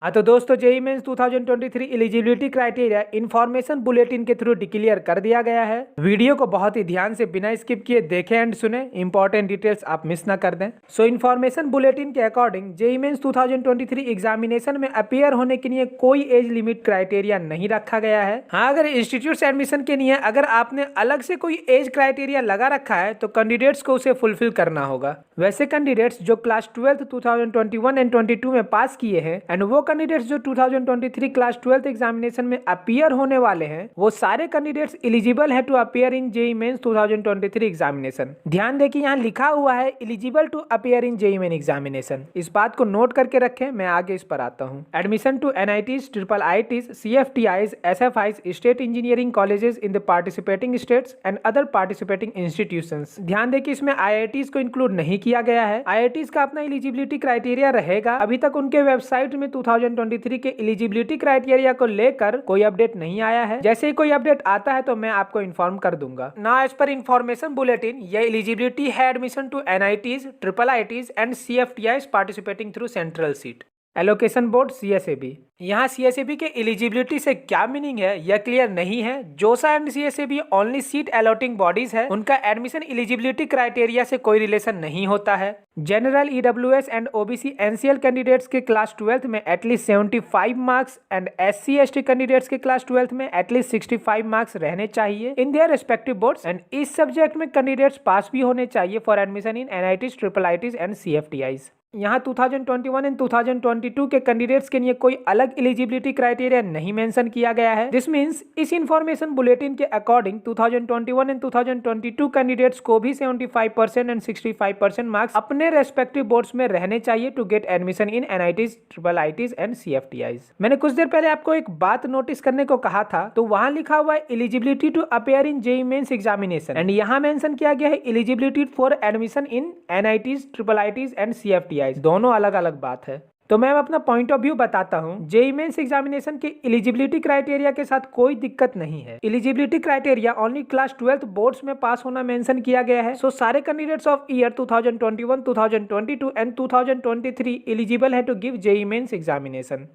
हाँ तो दोस्तों JEE mains 2023 eligibility criteria information bulletin के थ्रू डिक्लेयर कर दिया गया है। वीडियो को बहुत ही ध्यान से बिना स्किप किए देखें एंड सुने, इंपॉर्टेंट डिटेल्स आप मिस ना कर दें। सो इन्फॉर्मेशन बुलेटिन के अकॉर्डिंग जेईई मेंस 2023 एग्जामिनेशन में अपीयर होने के लिए कोई एज लिमिट क्राइटेरिया नहीं रखा गया है। हाँ, अगर इंस्टीट्यूट से एडमिशन के लिए अगर आपने अलग से कोई एज क्राइटेरिया लगा रखा है तो कैंडिडेट्स को उसे फुलफिल करना होगा। वैसे कैंडिडेट्स जो क्लास 12 2021 एंड 22 में पास किए हैं एंड वो कैंडिडेट्स जो 2023 क्लास 12 एग्जामिनेशन में अपीयर होने वाले हैं, वो सारे कैंडिडेट्स एलिजिबल है to appear in JEE mains 2023 examination. ध्यान दें कि यहाँ लिखा हुआ है eligible to appear in JEE main examination. इस बात को नोट करके रखें, मैं आगे इस पर आता हूँ। Admission to NITs, triple ITs, CFTIs, SFIs, state engineering colleges in the participating states and other participating institutions. ध्यान दें कि इसमें आईआईटीज को इंक्लूड नहीं किया गया है। आईआईटीज का अपना एलिजिबिलिटी क्राइटेरिया रहेगा। अभी तक उनके वेबसाइट में 2023 के एलिजिबिलिटी क्राइटेरिया को लेकर कोई अपडेट नहीं आया है। जैसे ही कोई अपडेट आता है तो मैं आपको इन्फॉर्म कर दूंगा। Now as per information bulletin, ये एलिजिबिलिटी है admission to NITs, triple ITs and CFTIs participating through central seat allocation board CSAB. यहाँ सीएसएबी के एलिजिबिलिटी से क्या मीनिंग है यह क्लियर नहीं है। JoSAA and CSAB only seat allotting bodies है, उनका एडमिशन एलिजिबिलिटी क्राइटेरिया से कोई रिलेशन नहीं होता है। General EWS and OBC NCL candidates के क्लास 12 में at least 75 marks and SC ST candidates के क्लास 12 में एटलीस्ट 65 मार्क्स रहने चाहिए in their respective boards and इस सब्जेक्ट में कैंडिडेट्स पास भी होने चाहिए for admission in NITs, triple ITs and CFTIs. यहाँ 2021 एंड 2022 के कैंडिडेट्स के लिए कोई अलग एलिजिबिलिटी क्राइटेरिया नहीं मेंशन किया गया है। दिस मींस इस इंफॉर्मेशन बुलेटिन के अकॉर्डिंग 2021 एंड 2022 कैंडिडेट्स को भी 75% एंड 65% मार्क्स अपने रेस्पेक्टिव बोर्ड्स में रहने चाहिए to get admission in NITs, triple ITs and CFTIs. मैंने कुछ देर पहले आपको एक बात नोटिस करने को कहा था, तो वहाँ लिखा हुआ है eligibility to appear in JEE Mains examination and यहाँ मेंशन किया गया है eligibility for admission in NITs, triple ITs and CFTIs. दोनों अलग अलग बात है। तो मैं अपना पॉइंट ऑफ व्यू बताता हूं। जेईई मेंस एग्जामिनेशन के एलिजिबिलिटी क्राइटेरिया के साथ कोई दिक्कत नहीं है। Eligibility criteria only class 12 boards में पास होना मेंशन किया गया है। सो सारे candidates of year 2021, 2022 and 2023 eligible है to give JEE Mains examination.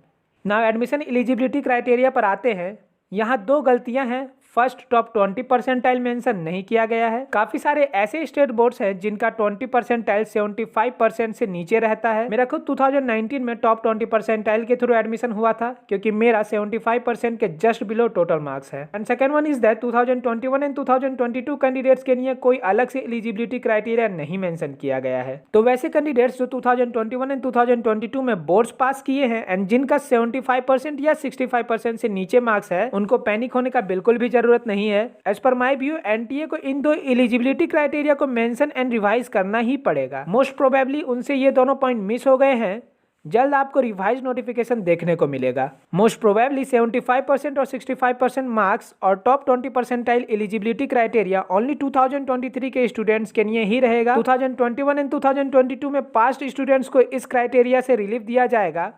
Now admission eligibility criteria पर आते हैं। यहाँ दो गलतियां हैं। फर्स्ट, टॉप 20 परसेंटाइल मेंशन नहीं किया गया है। काफी सारे ऐसे स्टेट बोर्ड्स हैं जिनका 20 परसेंटाइल 75% से नीचे रहता है। मेरा खुद 2019 में टॉप 20 परसेंटाइल के थ्रू एडमिशन हुआ था, क्योंकि मेरा 75% के जस्ट बिलो टोटल मार्क्स है। And second one is that 2021 and 2022 candidates के लिए कोई अलग से एलिजिबिलिटी क्राइटेरिया नहीं मेंशन किया गया है। तो वैसे कैंडिडेट्स जो 2021 एंड 2022 में बोर्ड्स पास किए हैं एंड जिनका 75% या 65% से नीचे मार्क्स है, उनको पैनिक होने का बिल्कुल भी जरूरत नहीं है। As per my view, NTA को इन दो एलिजिबिलिटी क्राइटेरिया को मेंशन एंड रिवाइज करना ही पड़ेगा। मोस्ट प्रोबेबली उनसे ये दोनों पॉइंट मिस हो गए हैं। जल्द आपको रिवाइज नोटिफिकेशन देखने को मिलेगा। मोस्ट प्रोबेबली 75% और 65% मार्क्स और top 20 percentile eligibility criteria only 2023 के स्टूडेंट्स के लिए ही रहेगा। 2021 एंड 2022 में पास्ट स्टूडेंट्स को इस क्राइटेरिया से रिलीफ दिया जाएगा।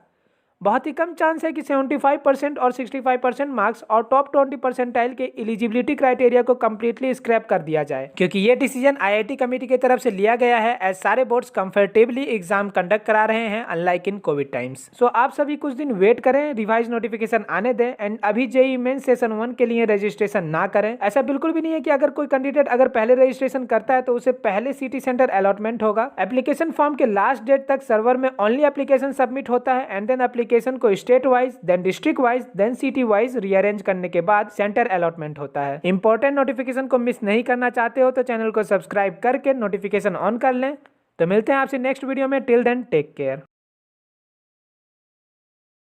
बहुत ही कम चांस है कि 75% और 65% मार्क्स और टॉप 20 परसेंटाइल के एलिजिबिलिटी क्राइटेरिया को कंप्लीटली स्क्रैप कर दिया जाए, क्योंकि ये डिसीजन आईआईटी कमेटी की तरफ से लिया गया है एज सारे बोर्ड्स कंफर्टेबली एग्जाम कंडक्ट करा रहे हैं अनलाइक इन कोविड टाइम्स। सो आप सभी कुछ दिन वेट करें, रिवाइज नोटिफिकेशन आने दें एंड अभी जेईई मेंस सेशन 1 के लिए रजिस्ट्रेशन ना करें। ऐसा बिल्कुल भी नहीं है कि अगर कोई कैंडिडेट अगर पहले रजिस्ट्रेशन करता है तो उसे पहले सिटी सेंटर अलॉटमेंट होगा। एप्लीकेशन फॉर्म के लास्ट डेट तक सर्वर में ओनली एप्लीकेशन सबमिट होता है एंड देन एप्लीकेशन को state wise, then district wise, then city wise rearrange करने के बाद सेंटर अलॉटमेंट होता है। इंपॉर्टेंट नोटिफिकेशन को मिस नहीं करना चाहते हो तो चैनल को सब्सक्राइब करके नोटिफिकेशन ऑन कर लें। तो मिलते हैं आपसे नेक्स्ट वीडियो में। Till then take care.